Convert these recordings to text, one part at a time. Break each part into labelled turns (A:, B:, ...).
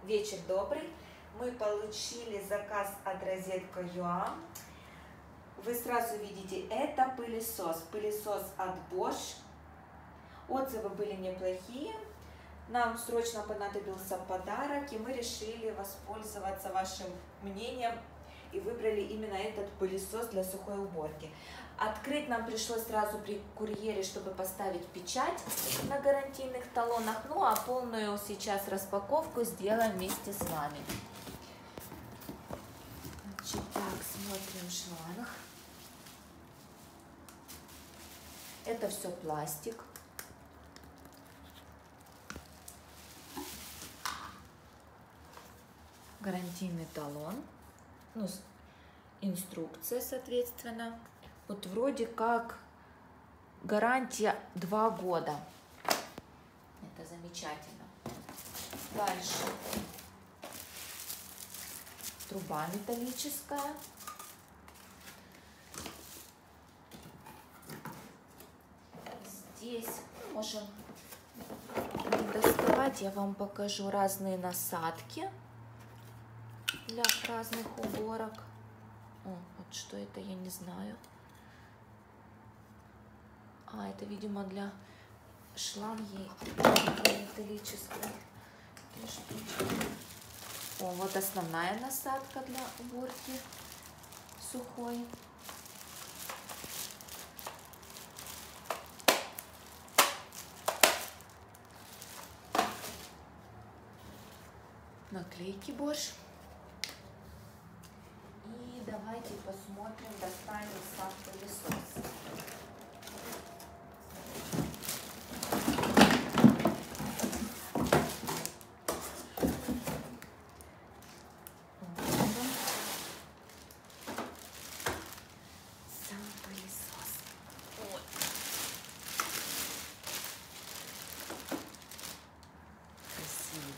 A: Вечер добрый. Мы получили заказ от Розетка.ua. Вы сразу видите, это пылесос. Пылесос от Bosch. Отзывы были неплохие. Нам срочно понадобился подарок, и мы решили воспользоваться вашим мнением и выбрали именно этот пылесос для сухой уборки. Открыть нам пришлось сразу при курьере, чтобы поставить печать на гарантийных талонах. Ну а полную сейчас распаковку сделаем вместе с вами. Значит, так, смотрим шланг. Это все пластик. Гарантийный талон. Ну, инструкция, соответственно. Вот вроде как гарантия 2 года. Это замечательно. Дальше. Труба металлическая. Здесь можем не доставать. Я вам покажу разные насадки для разных уборок. О, вот что это, я не знаю. А, это, видимо, для шланги металлической. О, вот основная насадка для уборки сухой. Наклейки Bosch. И давайте посмотрим, достанем сам пылесос. Сам пылесос. Вот. Красивый.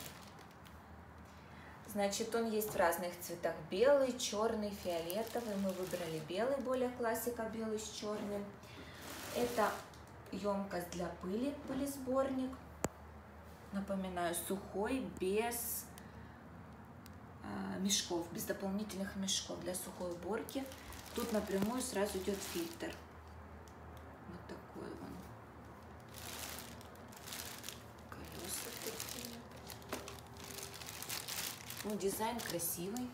A: Значит, он есть в разных цветах. Белый, черный, фиолетовый. Мы выбрали белый, более классика, белый с черным. Это емкость для пыли, пылесборник. Напоминаю, сухой, без мешков, без дополнительных мешков для сухой уборки. Тут напрямую сразу идет фильтр. Вот такой он. Колеса такие. Ну, дизайн красивый,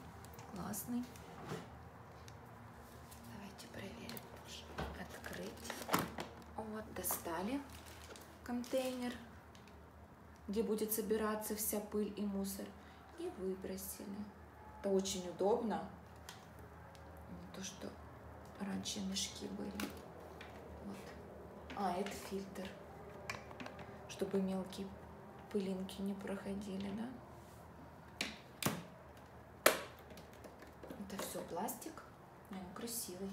A: классный. Давайте проверим. Открыть. Вот, достали контейнер, где будет собираться вся пыль и мусор. И выбросили. Это очень удобно. Не то, что раньше мешки были. Вот. А, это фильтр. Чтобы мелкие пылинки не проходили, да? Это все пластик. Он красивый.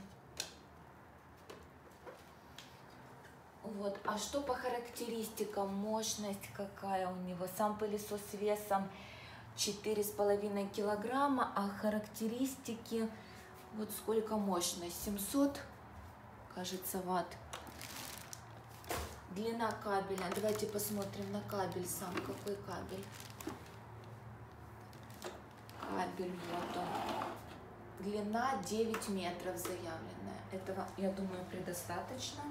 A: Вот. А что по характеристикам? Мощность какая у него? Сам пылесос весом 4,5 килограмма, а характеристики, вот сколько мощность, 700, кажется, ватт. Длина кабеля, давайте посмотрим на кабель сам, какой кабель. Кабель, вот он. Длина 9 метров заявленная. Этого, я думаю, предостаточно.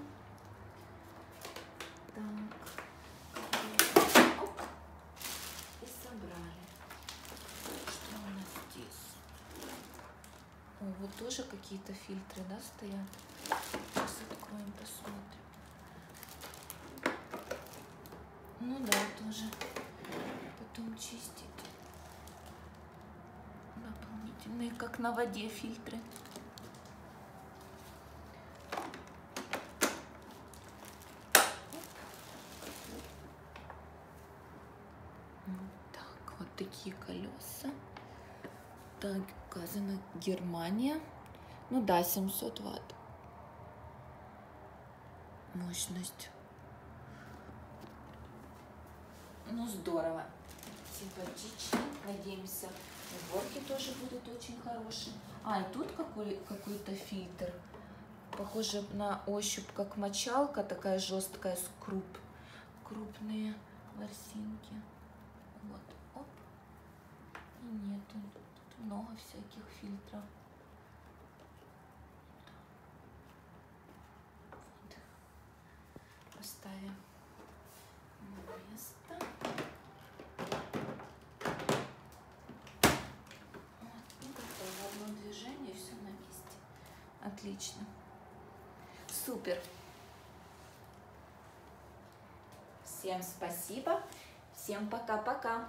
A: Так. Оп. И собрали. Что у нас здесь? О, вот тоже какие-то фильтры, да, стоят? Сейчас откроем, посмотрим. Ну да, тоже. Потом чистить. Дополнительные, как на воде, фильтры. Вот такие колеса. Так, указано Германия. Ну да, 700 ватт. Мощность. Ну здорово. Симпатично. Надеемся, уборки тоже будут очень хорошие. А, и тут какой-то фильтр. Похоже на ощупь, как мочалка, такая жесткая, с крупные ворсинки. Вот, оп. много всяких фильтров. Вот. Поставим на место. Вот, и готово. Одно движение, и все на месте. Отлично. Супер. Всем спасибо. Всем пока-пока.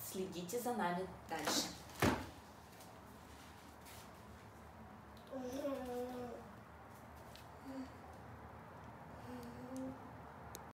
A: Следите за нами дальше.